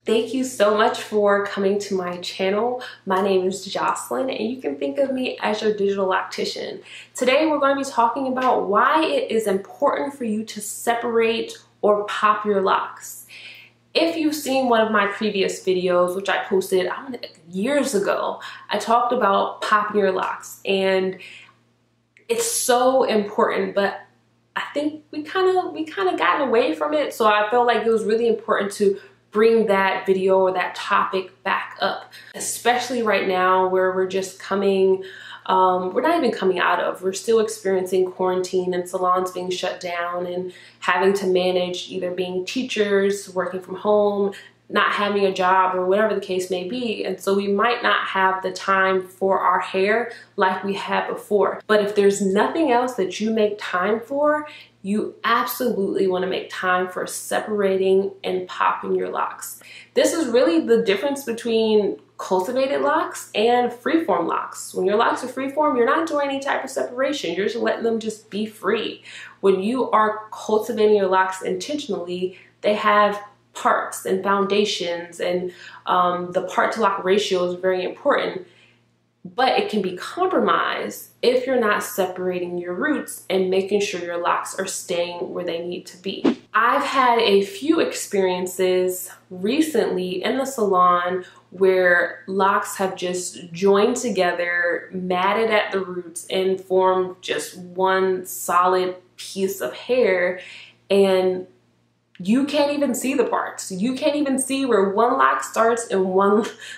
Thank you so much for coming to my channel. My name is Jocelyn and you can think of me as your digital loctician. Today we're going to be talking about why it is important for you to separate or pop your locks. If you've seen one of my previous videos, which I posted years ago, I talked about popping your locks and it's so important, but I think we kind of gotten away from it. So I felt like it was really important to bring that video or that topic back up, especially right now where we're just coming, we're not even coming out of, we're still experiencing quarantine and salons being shut down and having to manage either being teachers, working from home, not having a job, or whatever the case may be. And so we might not have the time for our hair like we had before. But if there's nothing else that you make time for, you absolutely want to make time for separating and popping your locks. This is really the difference between cultivated locks and freeform locks. When your locks are freeform, you're not doing any type of separation. You're just letting them just be free. When you are cultivating your locks intentionally, they have parts and foundations, and the part to lock ratio is very important, but it can be compromised if you're not separating your roots and making sure your locks are staying where they need to be. I've had a few experiences recently in the salon where locks have just joined together, matted at the roots, and formed just one solid piece of hair, and you can't even see the parts. You can't even see where one lock starts and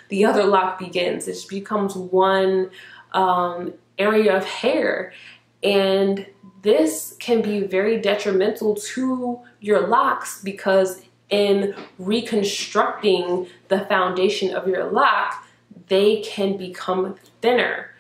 the other lock begins. It just becomes one area of hair. And this can be very detrimental to your locks because in reconstructing the foundation of your lock, they can become thinner.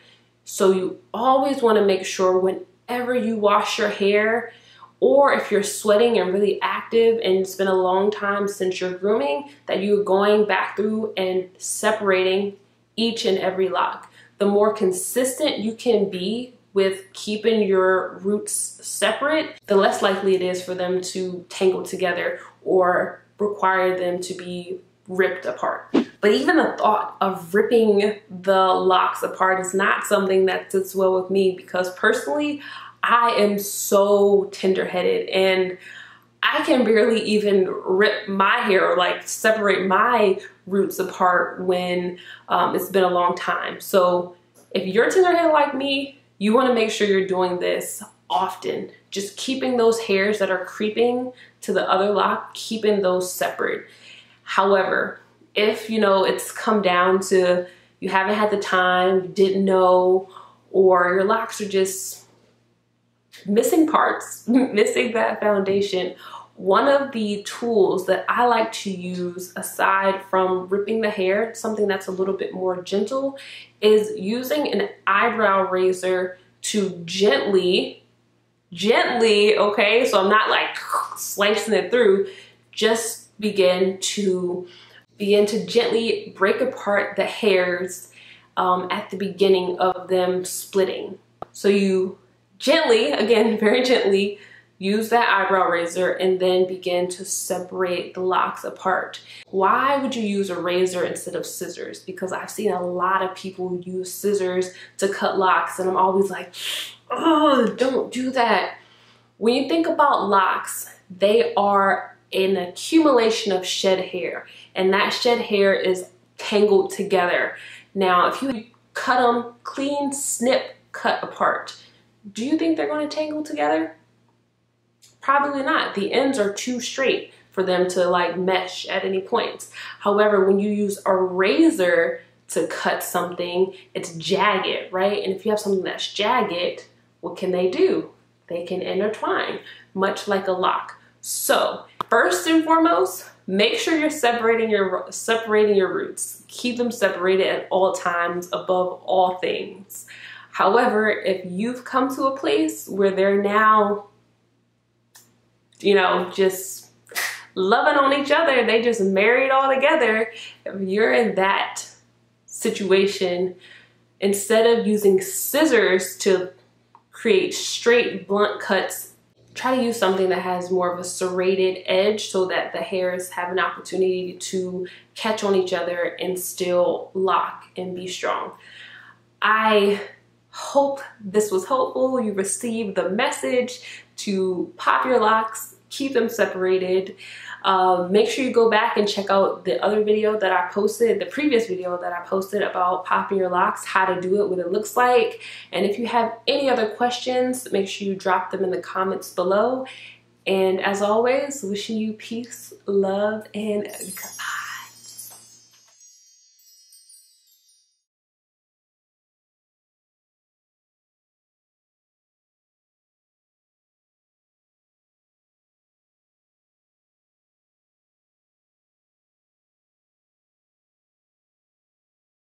So you always want to make sure whenever you wash your hair, or if you're sweating and really active and it's been a long time since you're grooming, that you're going back through and separating each and every lock. The more consistent you can be with keeping your roots separate, the less likely it is for them to tangle together or require them to be ripped apart. But even the thought of ripping the locks apart is not something that sits well with me, because personally, I am so tender-headed and I can barely even rip my hair or like separate my roots apart when it's been a long time. So if you're tender-headed like me, you want to make sure you're doing this often. Just keeping those hairs that are creeping to the other lock, keeping those separate. However, if it's come down to you haven't had the time, you didn't know, or your locks are just missing parts, missing that foundation, one of the tools that I like to use aside from ripping the hair, something that's a little bit more gentle, is using an eyebrow razor to gently, okay, so I'm not like slicing it through, just begin to gently break apart the hairs at the beginning of them splitting. So you gently, again, very gently, use that eyebrow razor and then begin to separate the locks apart. Why would you use a razor instead of scissors? Because I've seen a lot of people use scissors to cut locks and I'm always like, oh, don't do that. When you think about locks, they are an accumulation of shed hair, and that shed hair is tangled together. Now, if you cut them clean, snip, cut apart, do you think they're going to tangle together? Probably not. The ends are too straight for them to like mesh at any point. However, when you use a razor to cut something, it's jagged, right? And if you have something that's jagged, what can they do? They can intertwine, much like a lock. So first and foremost, make sure you're separating your roots. Keep them separated at all times, above all things. However, if you've come to a place where they're now, just loving on each other, they just married all together, if you're in that situation, instead of using scissors to create straight, blunt cuts try to use something that has more of a serrated edge so that the hairs have an opportunity to catch on each other and still lock and be strong. I hope this was helpful. You received the message to pop your locks, keep them separated. Make sure you go back and check out the other video that I posted, the previous video that I posted about popping your locks, how to do it, what it looks like. And if you have any other questions, make sure you drop them in the comments below. And as always, wishing you peace, love, and goodbye.